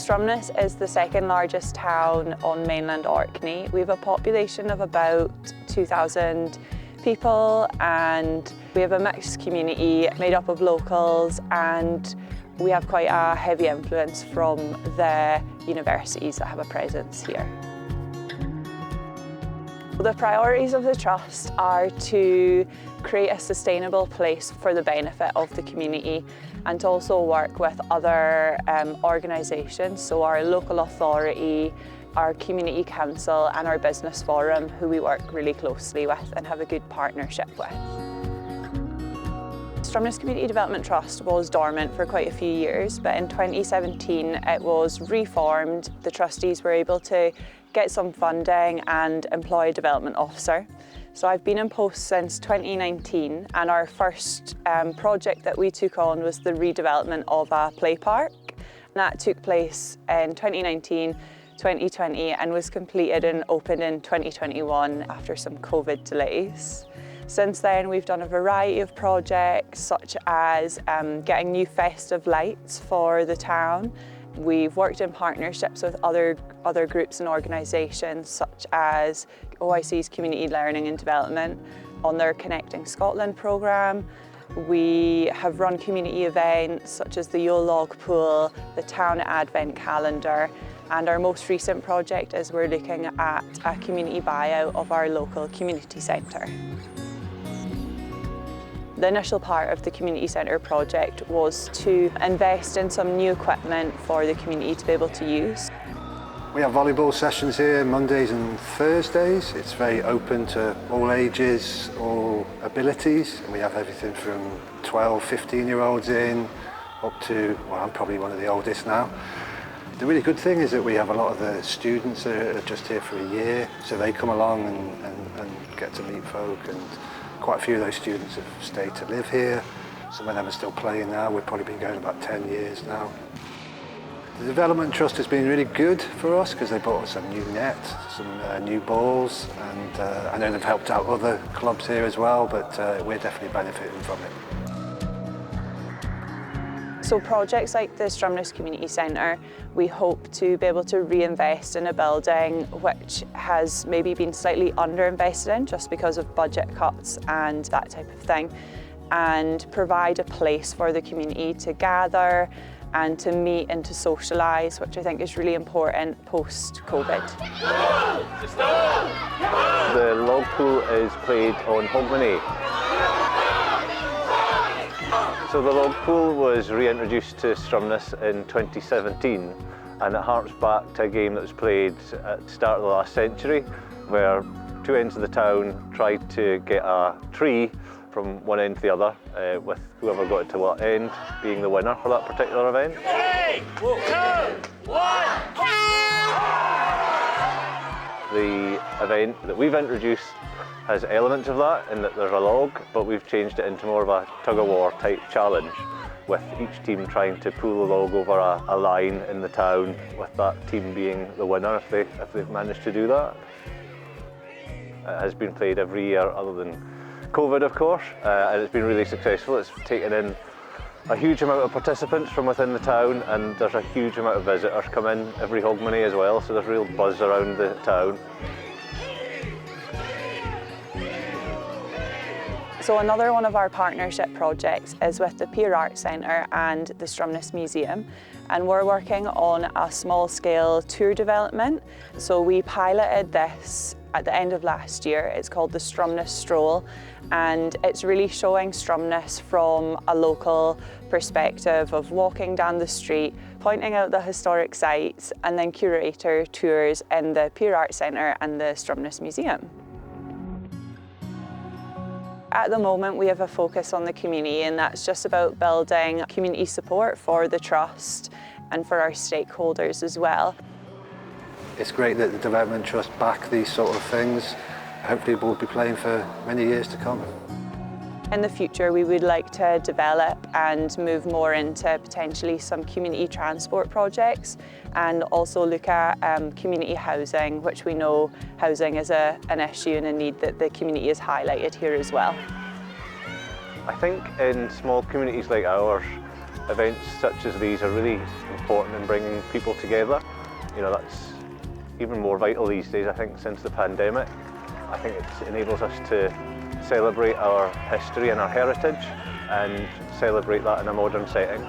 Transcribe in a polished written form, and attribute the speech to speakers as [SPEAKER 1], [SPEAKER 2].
[SPEAKER 1] Stromness is the second largest town on mainland Orkney. We have a population of about 2,000 people, and we have a mixed community made up of locals, and we have quite a heavy influence from the universities that have a presence here. The priorities of the Trust are to create a sustainable place for the benefit of the community and to also work with other organisations, so our local authority, our community council and our business forum, who we work really closely with and have a good partnership with. Stromness Community Development Trust was dormant for quite a few years, but in 2017 it was reformed. The trustees were able to get some funding and employ a development officer. So I've been in post since 2019, and our first project that we took on was the redevelopment of a play park. That took place in 2019, 2020 and was completed and opened in 2021 after some COVID delays. Since then we've done a variety of projects such as getting new festive lights for the town. We've worked in partnerships with other groups and organisations such as OIC's Community Learning and Development on their Connecting Scotland programme. We have run community events such as the Yule Log Pool, the Town Advent Calendar, and our most recent project is we're looking at a community buyout of our local community centre. The initial part of the community centre project was to invest in some new equipment for the community to be able to use.
[SPEAKER 2] We have volleyball sessions here Mondays and Thursdays. It's very open to all ages, all abilities. We have everything from 12, 15-year-olds in up to, well, I'm probably one of the oldest now. The really good thing is that we have a lot of the students that are just here for a year, so they come along and get to meet folk, and quite a few of those students have stayed to live here. Some of them are still playing now. We've probably been going about 10 years now. The Development Trust has been really good for us because they bought us some new net, some new balls, and I know they've helped out other clubs here as well, but we're definitely benefiting from it.
[SPEAKER 1] So projects like the Stromness Community Centre, we hope to be able to reinvest in a building which has maybe been slightly underinvested in just because of budget cuts and that type of thing, and provide a place for the community to gather and to meet and to socialise, which I think is really important post-COVID.
[SPEAKER 3] The log pool is played on Hogmanay. So the log pool was reintroduced to Stromness in 2017, and it harks back to a game that was played at the start of the last century, where two ends of the town tried to get a tree from one end to the other, with whoever got it to what end being the winner for that particular event. 3, 2, 1. The event that we've introduced has elements of that in that there's a log, but we've changed it into more of a tug-of-war type challenge, with each team trying to pull the log over a line in the town, with that team being the winner if they've managed to do that. It has been played every year other than COVID, of course, and it's been really successful. It's taken in a huge amount of participants from within the town, and there's a huge amount of visitors come in every Hogmanay as well, so there's real buzz around the town.
[SPEAKER 1] So another one of our partnership projects is with the Peer Arts Centre and the Stromness Museum, and we're working on a small-scale tour development. So we piloted this at the end of last year. It's called the Stromness Stroll, and it's really showing Stromness from a local perspective of walking down the street, pointing out the historic sites, and then curator tours in the Peer Arts Centre and the Stromness Museum. At the moment we have a focus on the community, and that's just about building community support for the Trust and for our stakeholders as well.
[SPEAKER 2] It's great that the Development Trust back these sort of things. Hopefully we'll be playing for many years to come.
[SPEAKER 1] In the future we would like to develop and move more into potentially some community transport projects, and also look at community housing, which we know housing is an issue and a need that the community has highlighted here as well.
[SPEAKER 3] I think in small communities like ours, Events such as these are really important in bringing people together. You know, that's even more vital these days, I think, since the pandemic. I think it enables us to celebrate our history and our heritage and celebrate that in a modern setting.